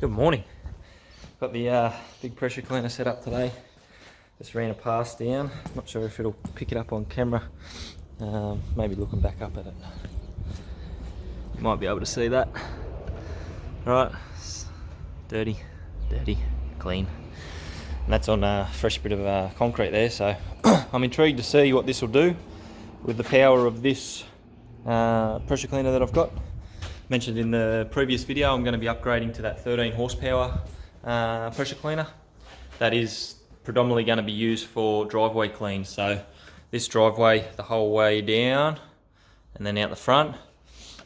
Good morning. Got the big pressure cleaner set up today. Just ran a pass down. Not sure if it'll pick it up on camera. Maybe looking back up at it. You might be able to see that. Right, dirty, clean. And that's on a fresh bit of concrete there. So I'm intrigued to see what this will do with the power of this pressure cleaner that I've got. Mentioned in the previous video, I'm going to be upgrading to that 13 horsepower pressure cleaner. That is predominantly going to be used for driveway cleans. So this driveway the whole way down and then out the front.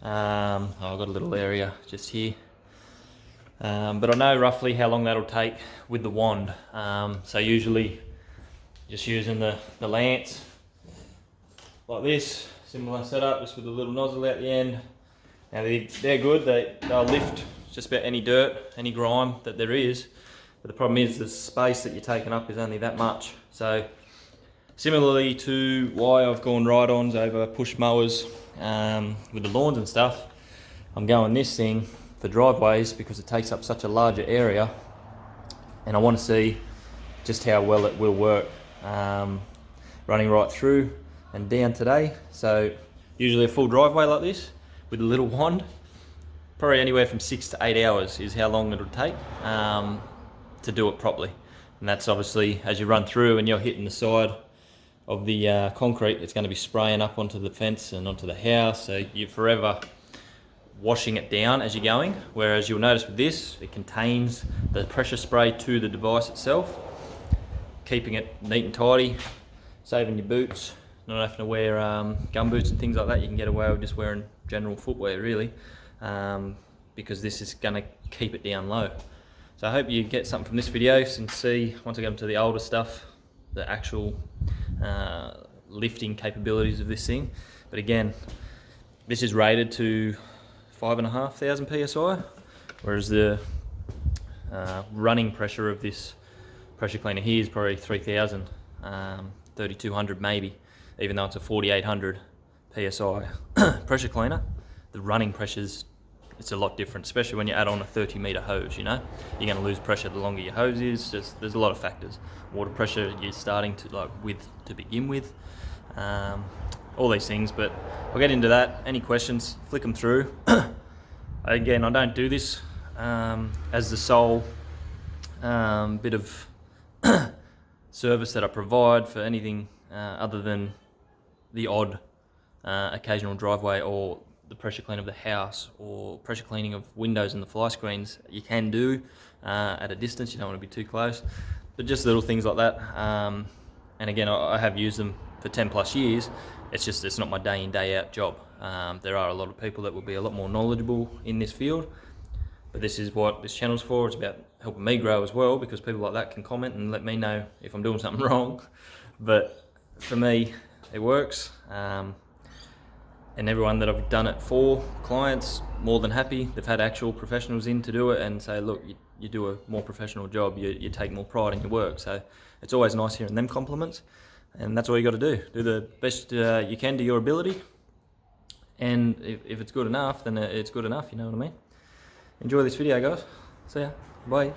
I've got a little area just here. But I know roughly how long that'll take with the wand. So usually just using the lance like this, similar setup, just with a little nozzle out the end. Now they're good, they'll lift just about any dirt, any grime that there is, but the problem is the space that you're taking up is only that much. So similarly to why I've gone ride-ons over push mowers with the lawns and stuff, I'm going this thing for driveways because it takes up such a larger area and I want to see just how well it will work running right through and down today. So usually a full driveway like this with a little wand, probably anywhere from 6 to 8 hours is how long it'll take to do it properly. And that's obviously as you run through and you're hitting the side of the concrete, it's going to be spraying up onto the fence and onto the house, so you're forever washing it down as you're going. Whereas you'll notice with this, it contains the pressure spray to the device itself, keeping it neat and tidy, saving your boots, not having to wear gum boots and things like that. You can get away with just wearing general footwear really, because this is going to keep it down low. So I hope you get something from this video and see, once I get into the older stuff, the actual lifting capabilities of this thing. But again, this is rated to 5,500 psi, whereas the running pressure of this pressure cleaner here is probably 3,000, 3,200 maybe, even though it's a 4,800 psi pressure cleaner. The running pressure's, it's a lot different, especially when you add on a 30-meter hose. You know, you're going to lose pressure the longer your hose is. Just there's a lot of factors. Water pressure you're starting to to begin with, all these things. But I'll get into that. Any questions, flick them through. Again, I don't do this as the sole bit of service that I provide for anything other than the odd occasional driveway or the pressure clean of the house or pressure cleaning of windows and the fly screens. You can do at a distance, you don't want to be too close, but just little things like that. And again, I have used them for 10 plus years. It's just, it's not my day in, day out job. There are a lot of people that will be a lot more knowledgeable in this field, but this is what this channel's for. It's about helping me grow as well, because people like that can comment and let me know if I'm doing something wrong. But for me, it works. And everyone that I've done it for, clients, more than happy. They've had actual professionals in to do it and say, look, you do a more professional job, you take more pride in your work. So it's always nice hearing them compliments, and that's all you got to do. Do the best you can to your ability, and if it's good enough, then it's good enough, you know what I mean? Enjoy this video, guys. See ya. Bye.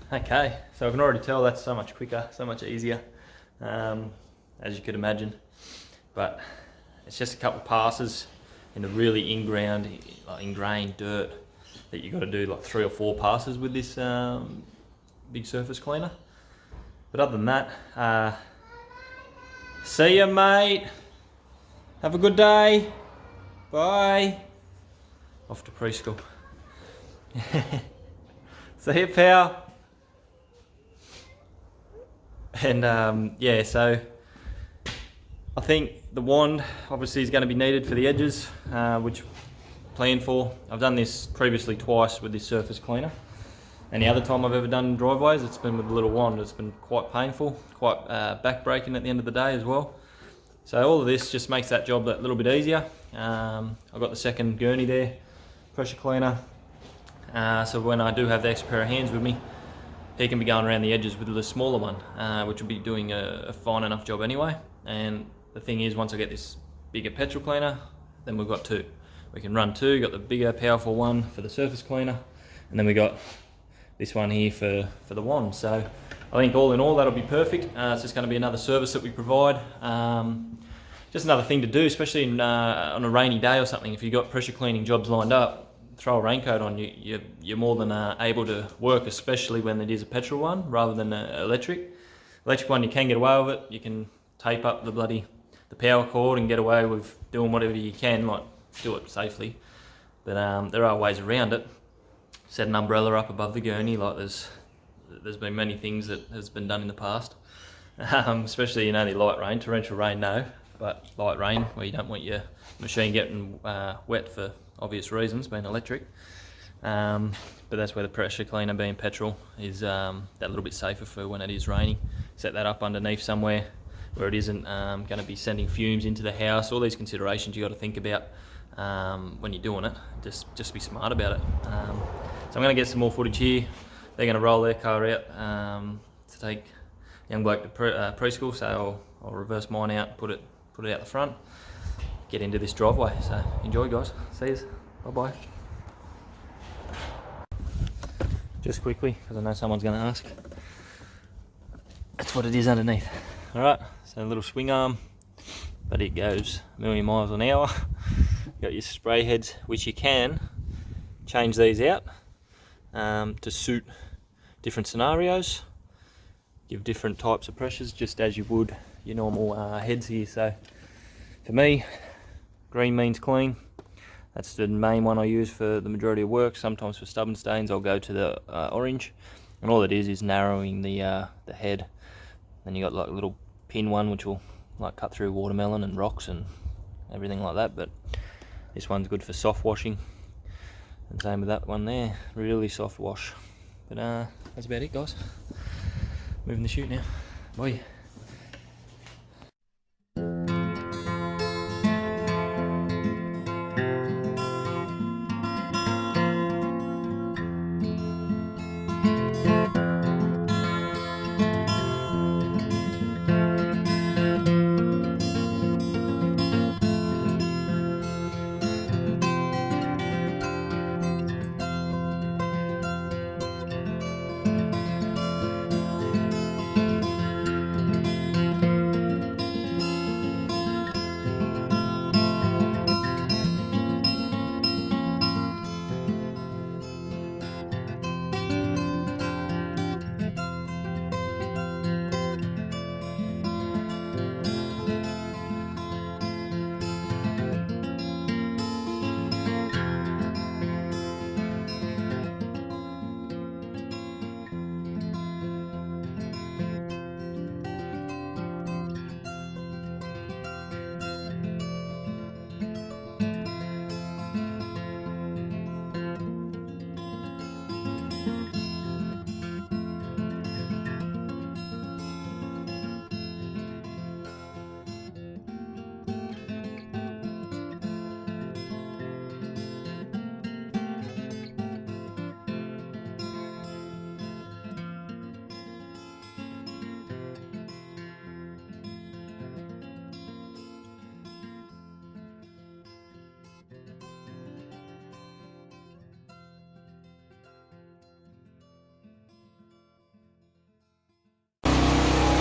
Okay, so I can already tell that's so much quicker, so much easier, as you could imagine. But It's just a couple of passes in the really ingrained dirt that you got to do like 3 or 4 passes with this big surface cleaner. But other than that, see ya, mate. Have a good day. Bye. Off to preschool. See ya, pal. And yeah, so I think the wand obviously is going to be needed for the edges, which I planned for. I've done this previously twice with this surface cleaner. And the other time I've ever done driveways, it's been with a little wand. It's been quite painful, quite back-breaking at the end of the day as well. So all of this just makes that job that little bit easier. I've got the second Gerni there, pressure cleaner. So when I do have the extra pair of hands with me, he can be going around the edges with the smaller one, which will be doing a fine enough job anyway. And the thing is, once I get this bigger petrol cleaner, then we've got 2. We can run 2, got the bigger powerful one for the surface cleaner, and then we got this one here for the wand. So I think all in all that'll be perfect. It's just going to be another service that we provide. Just another thing to do, especially on a rainy day or something. If you've got pressure cleaning jobs lined up, throw a raincoat on. You're more than able to work, especially when it is a petrol one rather than an electric. Electric one, you can get away with it. You can tape up the power cord and get away with doing whatever you can, like do it safely. But there are ways around it. Set an umbrella up above the gurney, like there's been many things that has been done in the past. Especially the light rain, torrential rain, no, but light rain where you don't want your machine getting wet for obvious reasons, being electric. But that's where the pressure cleaner, being petrol, is that little bit safer for when it is raining. Set that up underneath somewhere where it isn't going to be sending fumes into the house. All these considerations you got to think about when you're doing it. Just be smart about it. So I'm going to get some more footage here. They're going to roll their car out to take young bloke to preschool, so I'll reverse mine out, put it out the front, get into this driveway. So enjoy, guys. See yous. Bye bye. Just quickly, because I know someone's going to ask. That's what it is underneath. All right. So a little swing arm, but it goes a million miles an hour. Got your spray heads, which you can change these out to suit different scenarios. Give different types of pressures, just as you would your normal heads here. So for me, green means clean. That's the main one I use for the majority of work. Sometimes for stubborn stains I'll go to the orange, and all it is narrowing the head. Then you got like a little pin one which will like cut through watermelon and rocks and everything like that, but this one's good for soft washing, and same with that one there, really soft wash. But that's about it, guys. Moving the chute now. Bye.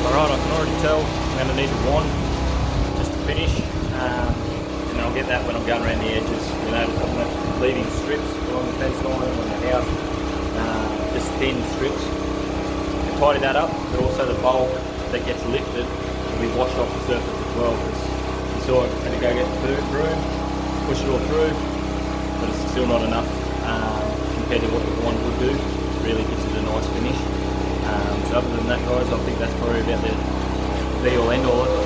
Alright, I can already tell I'm going to need a wand just to finish. at that when I'm going around the edges, you know, I'm not leaving strips along the fence line or the house, just thin strips. To tidy that up, but also the bulk that gets lifted will be washed off the surface as well, because you saw it had to go get the broom, push it all through, but it's still not enough compared to what the one would do. It really gives it a nice finish. So other than that, guys, I think that's probably about the be all end all of it.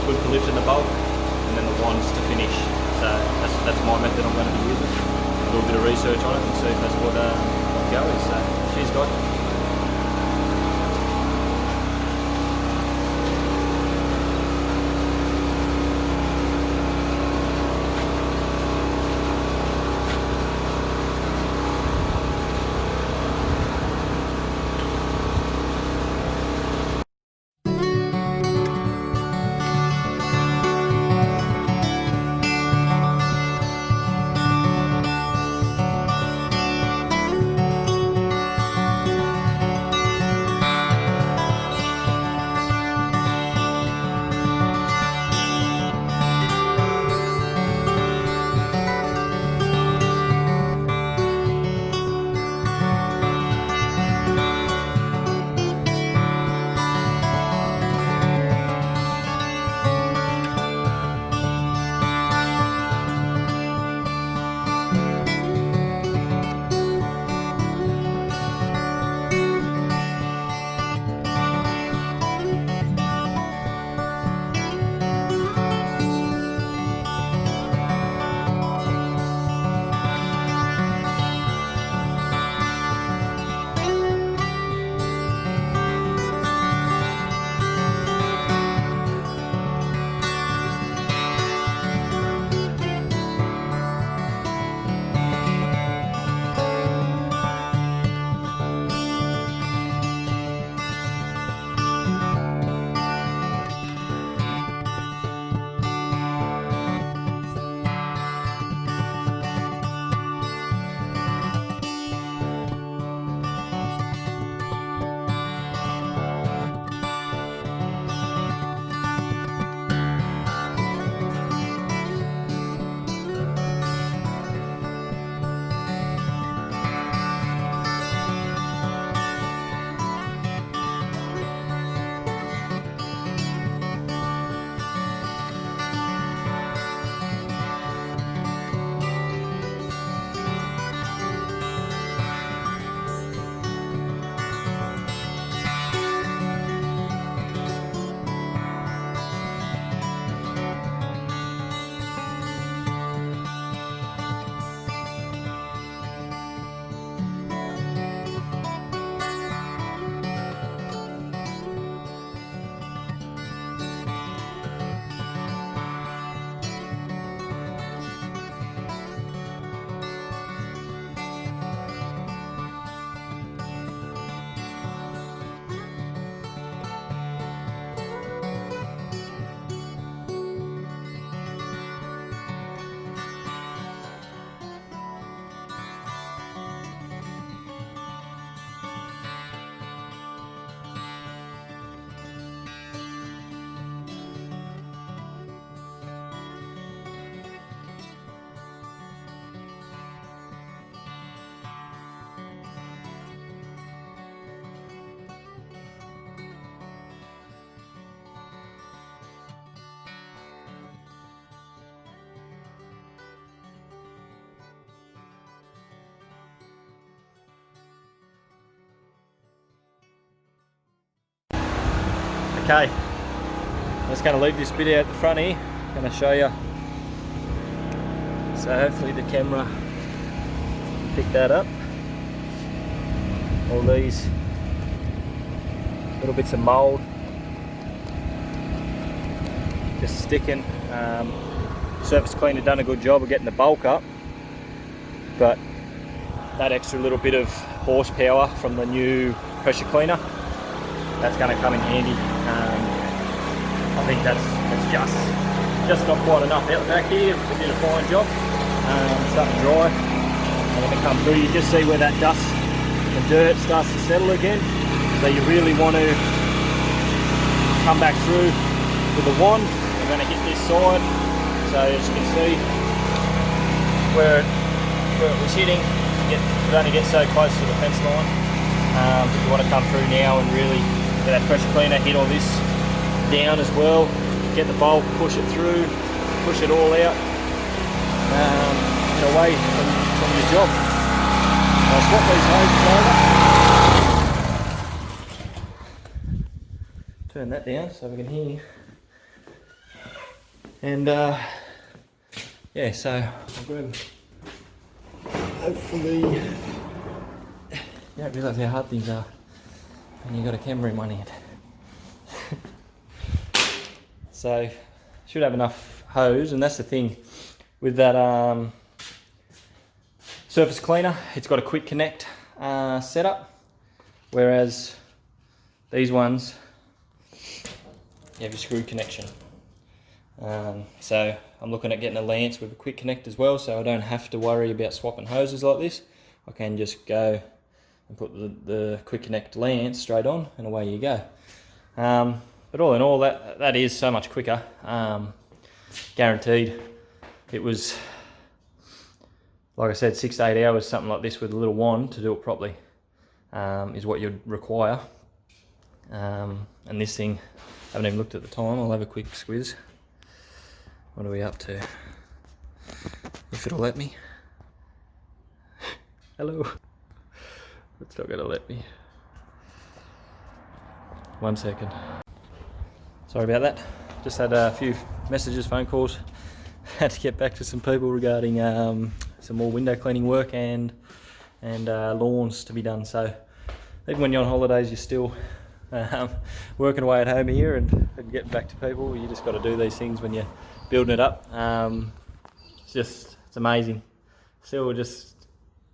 Good for lifting the bulk, and then the wands to finish. So that's my method I'm going to be using. A little bit of research on it and see if that's what go is. So cheers, guys. Okay, I'm just going to leave this bit out the front here. I'm going to show you. So hopefully the camera will pick that up. All these little bits of mould just sticking. Surface cleaner done a good job of getting the bulk up, but that extra little bit of horsepower from the new pressure cleaner, that's going to come in handy. I think that's just not quite enough out the back here. We did a fine job. Starting to dry, and when it comes through, you just see where that dust and dirt starts to settle again. So you really want to come back through with the wand. We're going to hit this side So as you can see, where it was hitting, it could only get so close to the fence line. If you want to come through now and really get that pressure cleaner, hit all this down as well, get the bulk, push it through, push it all out, get away from your job. I'll swap these hoses over. Turn that down so we can hear. And yeah, so I'll grab, hopefully, you don't realise how hard things are when you've got a camera in one hand. So should have enough hose, and that's the thing with that surface cleaner, it's got a quick connect setup, whereas these ones you have your screw connection. So I'm looking at getting a lance with a quick connect as well, so I don't have to worry about swapping hoses like this. I can just go and put the quick connect lance straight on and away you go. But all in all, that is so much quicker, guaranteed. It was, like I said, 6 to 8 hours, something like this with a little wand to do it properly, is what you'd require. And this thing, I haven't even looked at the time. I'll have a quick squiz. What are we up to? If it'll let me. Hello. It's not gonna let me. 1 second. Sorry about that. Just had a few messages, phone calls. Had to get back to some people regarding some more window cleaning work and lawns to be done. So even when you're on holidays, you're still working away at home here and getting back to people. You just got to do these things when you're building it up. It's amazing. Still, just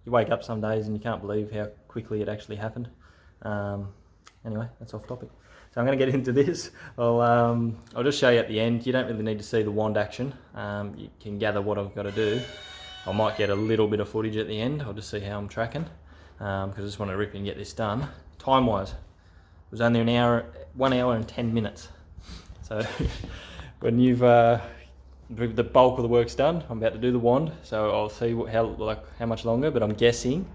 you wake up some days and you can't believe how quickly it actually happened. Anyway, that's off topic. So I'm going to get into this. I'll just show you at the end. You don't really need to see the wand action. You can gather what I've got to do. I might get a little bit of footage at the end. I'll just see how I'm tracking, because I just want to rip and get this done. Time-wise, it was only 1 hour and 10 minutes. So when you've the bulk of the work's done, I'm about to do the wand. So I'll see how much longer, but I'm guessing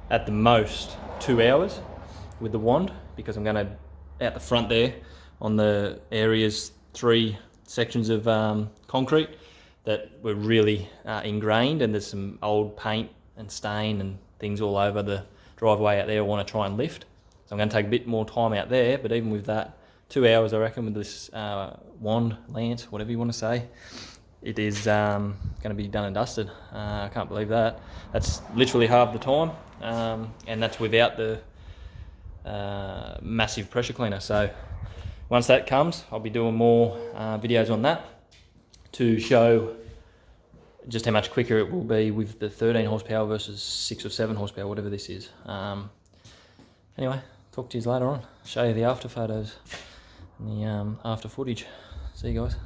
at the most 2 hours with the wand, because I'm going to, out the front there, on the areas, 3 sections of concrete that were really ingrained, and there's some old paint and stain and things all over the driveway out there I want to try and lift. So I'm going to take a bit more time out there, but even with that, 2 hours I reckon with this wand, lance, whatever you want to say, it is going to be done and dusted. I can't believe that. That's literally half the time, and that's without the massive pressure cleaner. So once that comes, I'll be doing more videos on that to show just how much quicker it will be with the 13 horsepower versus 6 or 7 horsepower, whatever this is. Anyway, talk to you later on. Show you the after photos and the after footage. See you guys.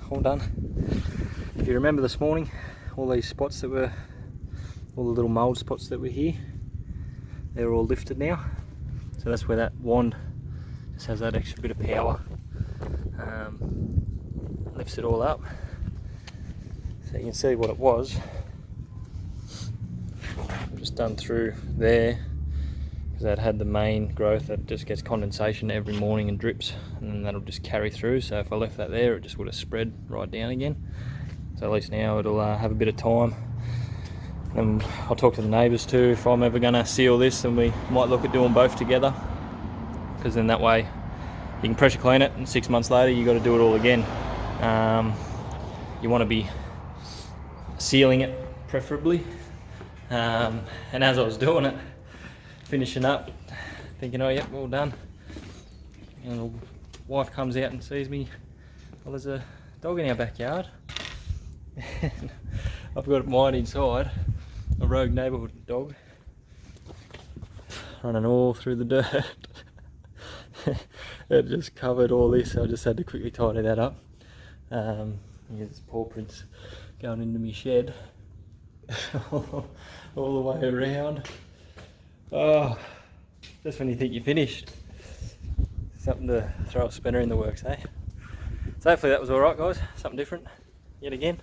all done. If you remember this morning, all these spots that were, all the little mould spots that were here, they're all lifted now. So that's where that wand just has that extra bit of power. Lifts it all up. So you can see what it was. Just done through there, because that had the main growth that just gets condensation every morning and drips, and then that'll just carry through. So if I left that there, it just would have spread right down again. So at least now it'll have a bit of time. And I'll talk to the neighbours too if I'm ever going to seal this, and we might look at doing both together, because then that way you can pressure clean it and 6 months later you got to do it all again. You want to be sealing it preferably, and as I was doing it, finishing up, thinking, oh yep, all done, and the wife comes out and sees me, well, there's a dog in our backyard. I've got mine inside, a rogue neighbourhood dog, running all through the dirt. It just covered all this, so I just had to quickly tidy that up. There's paw prints going into my shed all the way around. Oh, just when you think you're finished, something to throw a spinner in the works, eh? So hopefully that was alright, guys, something different yet again.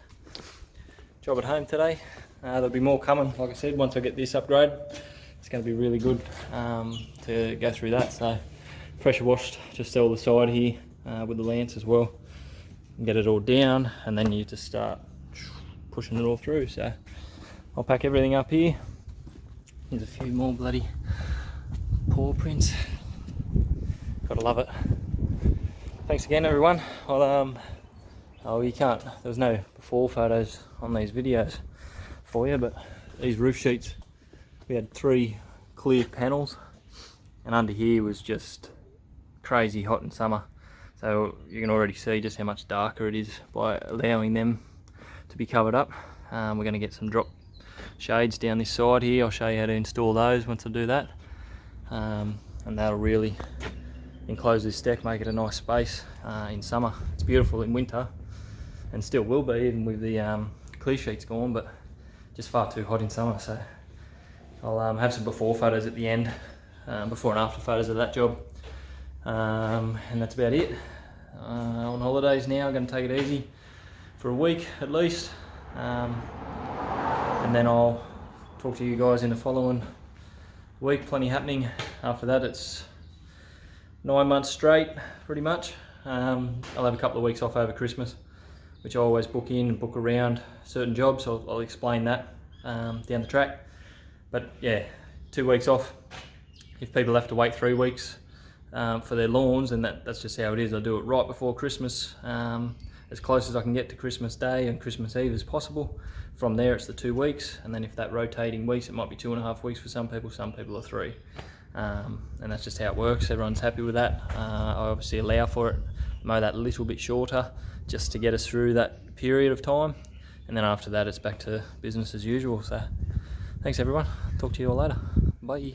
Job at home today. There'll be more coming, like I said, once I get this upgrade. It's going to be really good to go through that. So pressure washed just all the side here with the lance as well, and get it all down, and then you just start pushing it all through. So I'll pack everything up here. There's a few more bloody paw prints. Gotta love it. Thanks again, everyone. Oh, you can't, there was no before photos on these videos for you, but these roof sheets, we had 3 clear panels, and under here was just crazy hot in summer. So you can already see just how much darker it is by allowing them to be covered up. We're going to get some drop shades down this side here. I'll show you how to install those once I do that, and that'll really enclose this deck, make it a nice space in summer. It's beautiful in winter, and still will be even with the clear sheets gone, but just far too hot in summer. So I'll have some before photos at the end, before and after photos of that job, and that's about it. On holidays now, I'm going to take it easy for a week at least, and then I'll talk to you guys in the following week. Plenty happening after that. It's 9 months straight pretty much. I'll have a couple of weeks off over Christmas, which I always book in and book around certain jobs. I'll explain that down the track. But yeah, 2 weeks off. If people have to wait 3 weeks for their lawns, and that's just how it is. I do it right before Christmas, as close as I can get to Christmas Day and Christmas Eve as possible. From there it's the 2 weeks, and then if that rotating weeks, it might be 2.5 weeks for some people are 3. And that's just how it works. Everyone's happy with that. I obviously allow for it, mow that a little bit shorter just to get us through that period of time, and then after that it's back to business as usual. So thanks everyone, talk to you all later, bye.